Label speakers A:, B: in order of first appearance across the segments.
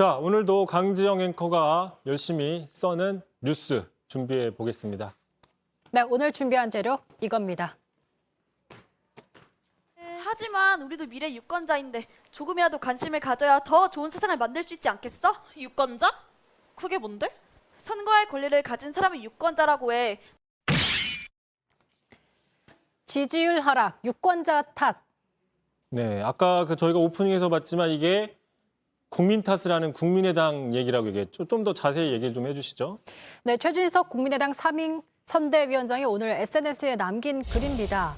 A: 자, 오늘도 강지영 앵커가 열심히 써는 뉴스 준비해 보겠습니다.
B: 네, 오늘 준비한 재료 이겁니다.
C: 하지만 우리도 미래 유권자인데 조금이라도 관심을 가져야 더 좋은 세상을 만들 수 있지 않겠어?
D: 유권자? 그게 뭔데?
C: 선거할 권리를 가진 사람이 유권자라고 해.
B: 지지율 하락, 유권자 탓.
A: 네, 아까 저희가 오프닝에서 봤지만 이게 국민 탓을 하는 국민의당 얘기라고 얘기했죠. 좀 더 자세히 얘기를 좀 해주시죠.
B: 네, 최진석 국민의당 3인 선대위원장이 오늘 SNS에 남긴 글입니다.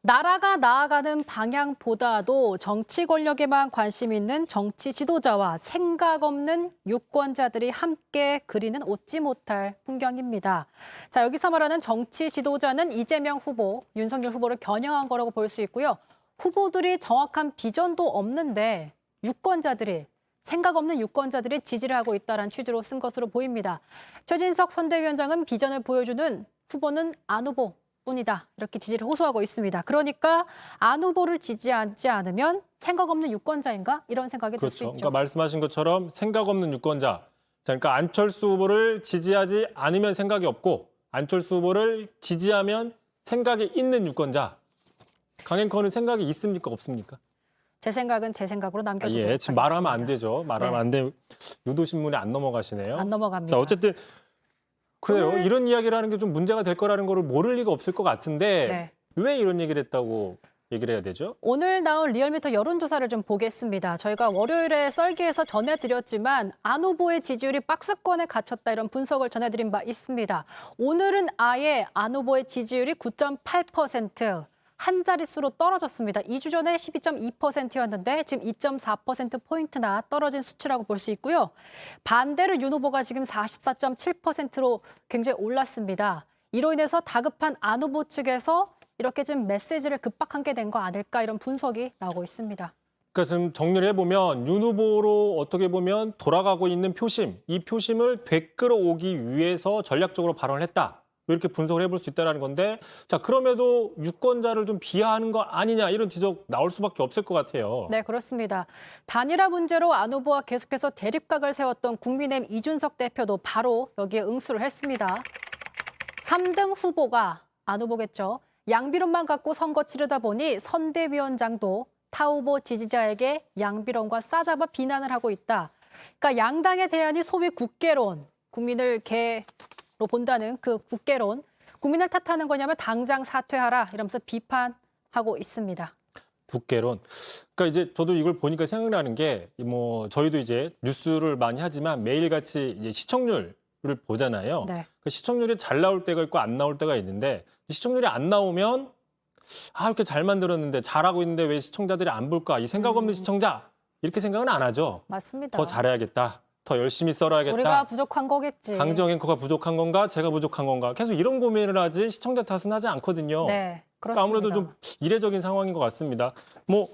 B: 나라가 나아가는 방향보다도 정치 권력에만 관심 있는 정치 지도자와 생각 없는 유권자들이 함께 그리는 웃지 못할 풍경입니다. 자, 여기서 말하는 정치 지도자는 이재명 후보, 윤석열 후보를 겨냥한 거라고 볼 수 있고요. 후보들이 정확한 비전도 없는데 유권자들이 생각 없는 유권자들이 지지를 하고 있다는 취지로 쓴 것으로 보입니다. 최진석 선대위원장은 비전을 보여주는 후보는 안 후보뿐이다. 이렇게 지지를 호소하고 있습니다. 그러니까 안 후보를 지지하지 않으면 생각 없는 유권자인가? 이런 생각이 들 수
A: 그렇죠.
B: 있죠.
A: 그러니까 말씀하신 것처럼 생각 없는 유권자. 자, 그러니까 안철수 후보를 지지하지 않으면 생각이 없고 안철수 후보를 지지하면 생각이 있는 유권자. 강 앵커는 생각이 있습니까? 없습니까?
B: 제 생각은 제 생각으로 남겨두도록
A: 예, 지금 말하면 안
B: 하겠습니다.
A: 되죠. 말하면
B: 네.
A: 안 돼. 유도신문에 안 넘어가시네요.
B: 안 넘어갑니다.
A: 자, 어쨌든 그래요.
B: 오늘-
A: 이런 이야기를 하는 게 좀 문제가 될 거라는 거를 모를 리가 없을 것 같은데
B: 네.
A: 왜 이런 얘기를 했다고 얘기를 해야 되죠?
B: 오늘 나온 리얼미터 여론조사를 좀 보겠습니다. 저희가 월요일에 썰기에서 전해드렸지만 안 후보의 지지율이 박스권에 갇혔다 이런 분석을 전해드린 바 있습니다. 오늘은 아예 안 후보의 지지율이 9.8%. 한 자릿수로 떨어졌습니다. 2주 전에 12.2%였는데 지금 2.4%포인트나 떨어진 수치라고 볼 수 있고요. 반대로 윤 후보가 지금 44.7%로 굉장히 올랐습니다. 이로 인해서 다급한 안 후보 측에서 이렇게 좀 메시지를 급박하게 된 거 아닐까 이런 분석이 나오고 있습니다.
A: 그러니까 지금 정리를 해보면 윤 후보로 어떻게 보면 돌아가고 있는 표심, 이 표심을 되끌어오기 위해서 전략적으로 발언을 했다. 이렇게 분석을 해볼 수 있다는 건데 자 그럼에도 유권자를 좀 비하하는 거 아니냐 이런 지적 나올 수밖에 없을 것 같아요.
B: 네, 그렇습니다. 단일화 문제로 안 후보와 계속해서 대립각을 세웠던 국민의힘 이준석 대표도 바로 여기에 응수를 했습니다. 3등 후보가 안 후보겠죠. 양비론만 갖고 선거 치르다 보니 선대위원장도 타 후보 지지자에게 양비론과 싸잡아 비난을 하고 있다. 그러니까 양당의 대안이 소위 국개론, 국민을 개로 본다는 그 국개론, 국민을 탓하는 거냐면 당장 사퇴하라 이러면서 비판하고 있습니다.
A: 국개론. 그러니까 이제 저도 이걸 보니까 생각나는 게 뭐 저희도 이제 뉴스를 많이 하지만 매일같이 이제 시청률을 보잖아요.
B: 네.
A: 그 시청률이 잘 나올 때가 있고 안 나올 때가 있는데 시청률이 안 나오면 아 이렇게 잘 만들었는데 잘하고 있는데 왜 시청자들이 안 볼까? 이 생각 없는 시청자 이렇게 생각은 안 하죠.
B: 맞습니다.
A: 더 잘해야겠다. 더 열심히 썰어야겠다.
B: 우리가 부족한 거겠지.
A: 강지영 앵커가 부족한 건가? 제가 부족한 건가? 계속 이런 고민을 하지 시청자 탓은 하지 않거든요.
B: 네, 그렇습니다.
A: 그러니까 아무래도 좀 이례적인 상황인 것 같습니다. 뭐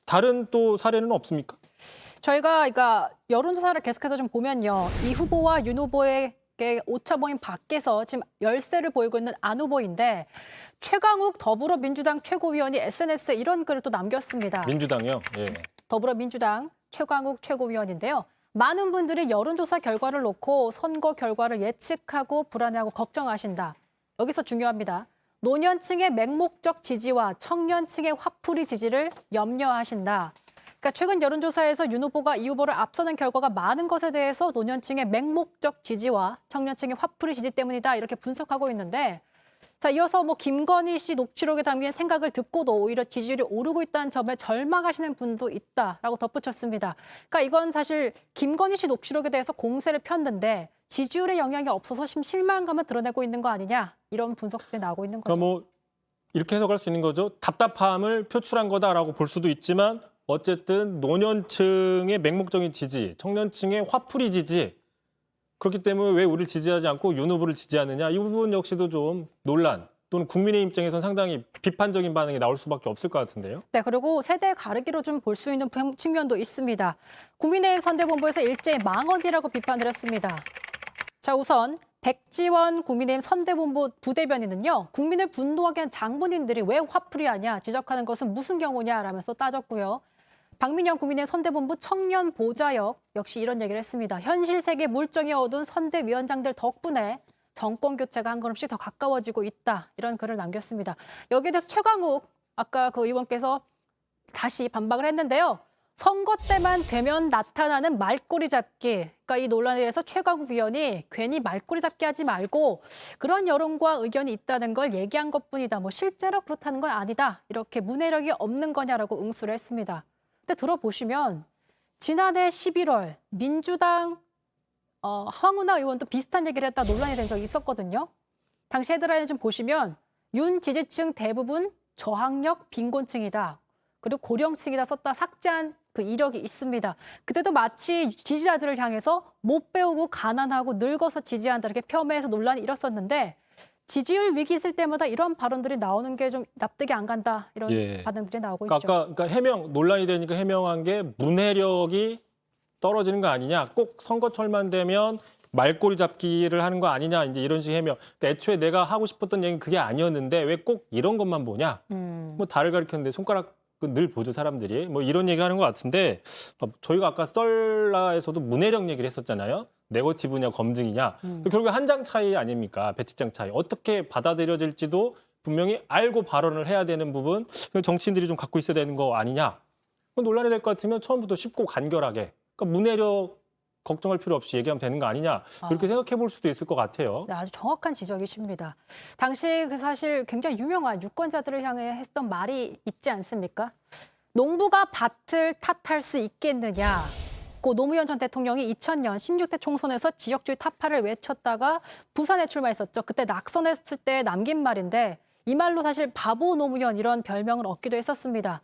A: 다른 또 사례는 없습니까?
B: 저희가 그러니까 여론조사를 계속해서 좀 보면요. 이 후보와 윤 후보에게 오차 범위 밖에서 지금 열세를 보이고 있는 안 후보인데 최강욱 더불어민주당 최고위원이 SNS에 이런 글을 또 남겼습니다.
A: 민주당이요. 예.
B: 더불어민주당 최강욱 최고위원인데요. 많은 분들이 여론조사 결과를 놓고 선거 결과를 예측하고 불안해하고 걱정하신다. 여기서 중요합니다. 노년층의 맹목적 지지와 청년층의 화풀이 지지를 염려하신다. 그러니까 최근 여론조사에서 윤 후보가 이 후보를 앞서는 결과가 많은 것에 대해서 노년층의 맹목적 지지와 청년층의 화풀이 지지 때문이다. 이렇게 분석하고 있는데 자, 이어서 뭐 김건희 씨 녹취록에 담긴 생각을 듣고도 오히려 지지율이 오르고 있다는 점에 절망하시는 분도 있다라고 덧붙였습니다. 그러니까 이건 사실 김건희 씨 녹취록에 대해서 공세를 폈는데 지지율에 영향이 없어서 실망감을 드러내고 있는 거 아니냐 이런 분석들이 나오고 있는 거죠.
A: 그러니까 뭐 이렇게 해석할 수 있는 거죠. 답답함을 표출한 거다라고 볼 수도 있지만 어쨌든 노년층의 맹목적인 지지, 청년층의 화풀이 지지 그렇기 때문에 왜 우리를 지지하지 않고 윤 후보를 지지하느냐 이 부분 역시도 좀 논란 또는 국민의 입장에서는 상당히 비판적인 반응이 나올 수밖에 없을 것 같은데요.
B: 네, 그리고 세대 가르기로 좀 볼 수 있는 측면도 있습니다. 국민의힘 선대본부에서 일제히 망언이라고 비판을 했습니다. 자, 우선 백지원 국민의힘 선대본부 부대변인은요. 국민을 분노하게 한 장본인들이 왜 화풀이하냐 지적하는 것은 무슨 경우냐라면서 따졌고요. 박민영 국민의 선대본부 청년보좌역 역시 이런 얘기를 했습니다. 현실 세계 물정에 얻은 선대위원장들 덕분에 정권 교체가 한 걸음씩 더 가까워지고 있다. 이런 글을 남겼습니다. 여기에 대해서 최강욱 아까 그 의원께서 다시 반박을 했는데요. 선거 때만 되면 나타나는 말꼬리 잡기. 그러니까 이 논란에 대해서 최강욱 위원이 괜히 말꼬리 잡기 하지 말고 그런 여론과 의견이 있다는 걸 얘기한 것뿐이다. 뭐 실제로 그렇다는 건 아니다. 이렇게 문해력이 없는 거냐라고 응수를 했습니다. 근데 들어보시면 지난해 11월 민주당 황운하 의원도 비슷한 얘기를 했다 논란이 된 적이 있었거든요. 당시 헤드라인을 좀 보시면 윤 지지층 대부분 저학력 빈곤층이다. 그리고 고령층이다 썼다 삭제한 그 이력이 있습니다. 그때도 마치 지지자들을 향해서 못 배우고 가난하고 늙어서 지지한다 이렇게 폄훼해서 논란이 일었었는데 지지율 위기 있을 때마다 이런 발언들이 나오는 게 좀 납득이 안 간다 이런
A: 예.
B: 반응들이 나오고
A: 그러니까
B: 있죠.
A: 아까 그러니까 해명 논란이 되니까 해명한 게 문해력이 떨어지는 거 아니냐. 꼭 선거철만 되면 말꼬리 잡기를 하는 거 아니냐. 이제 이런 식의 해명. 근데 애초에 내가 하고 싶었던 얘기는 그게 아니었는데 왜 꼭 이런 것만 보냐. 뭐 달을 가리켰는데 손가락 늘 보죠 사람들이. 뭐 이런 얘기 하는 것 같은데 저희가 아까 썰라에서도 문해력 얘기를 했었잖아요. 네거티브냐 검증이냐. 결국에 한 장 차이 아닙니까? 배치장 차이. 어떻게 받아들여질지도 분명히 알고 발언을 해야 되는 부분. 정치인들이 좀 갖고 있어야 되는 거 아니냐. 논란이 될 것 같으면 처음부터 쉽고 간결하게. 그러니까 문해력 걱정할 필요 없이 얘기하면 되는 거 아니냐. 그렇게 생각해 볼 수도 있을 것 같아요.
B: 네, 아주 정확한 지적이십니다. 당시 그 사실 굉장히 유명한 유권자들을 향해 했던 말이 있지 않습니까? 농부가 밭을 탓할 수 있겠느냐. 고 노무현 전 대통령이 2000년 16대 총선에서 지역주의 타파를 외쳤다가 부산에 출마했었죠. 그때 낙선했을 때 남긴 말인데 이 말로 사실 바보 노무현 이런 별명을 얻기도 했었습니다.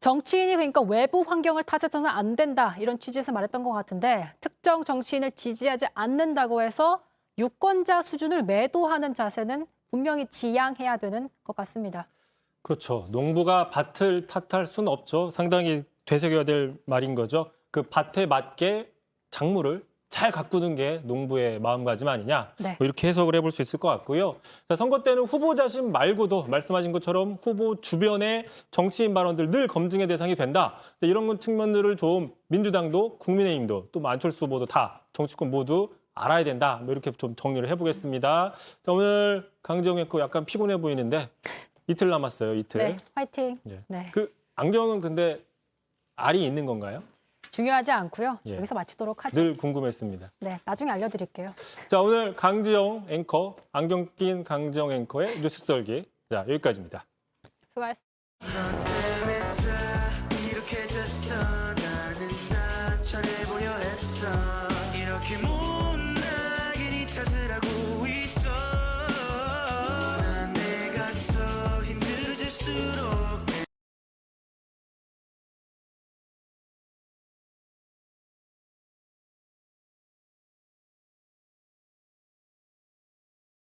B: 정치인이 그러니까 외부 환경을 탓해서는 안 된다 이런 취지에서 말했던 것 같은데 특정 정치인을 지지하지 않는다고 해서 유권자 수준을 매도하는 자세는 분명히 지양해야 되는 것 같습니다.
A: 그렇죠. 농부가 밭을 탓할 수는 없죠. 상당히 되새겨야 될 말인 거죠. 그 밭에 맞게 작물을 잘 가꾸는 게 농부의 마음가짐 아니냐.
B: 네.
A: 뭐 이렇게 해석을 해볼 수 있을 것 같고요. 자, 선거 때는 후보 자신 말고도 말씀하신 것처럼 후보 주변의 정치인 발언들 늘 검증의 대상이 된다. 이런 측면들을 좀 민주당도 국민의힘도 또 안철수 후보도 다 정치권 모두 알아야 된다. 뭐 이렇게 좀 정리를 해보겠습니다. 자, 오늘 강지영 앵커 약간 피곤해 보이는데 이틀 남았어요. 이틀.
B: 네, 화이팅.
A: 예.
B: 네.
A: 그 안경은 근데 알이 있는 건가요?
B: 중요하지 않고요.
A: 예.
B: 여기서 마치도록 하죠.
A: 늘 궁금했습니다.
B: 네, 나중에 알려드릴게요.
A: 자, 오늘 강지영 앵커, 안경 낀 강지영 앵커의 뉴스 썰기. 자, 여기까지입니다.
B: 수고하셨습니다.
E: 너 때문에 다 이렇게 됐어. 나는 다 잘해보려 했어. 이렇게 못나게 네 탓을 하고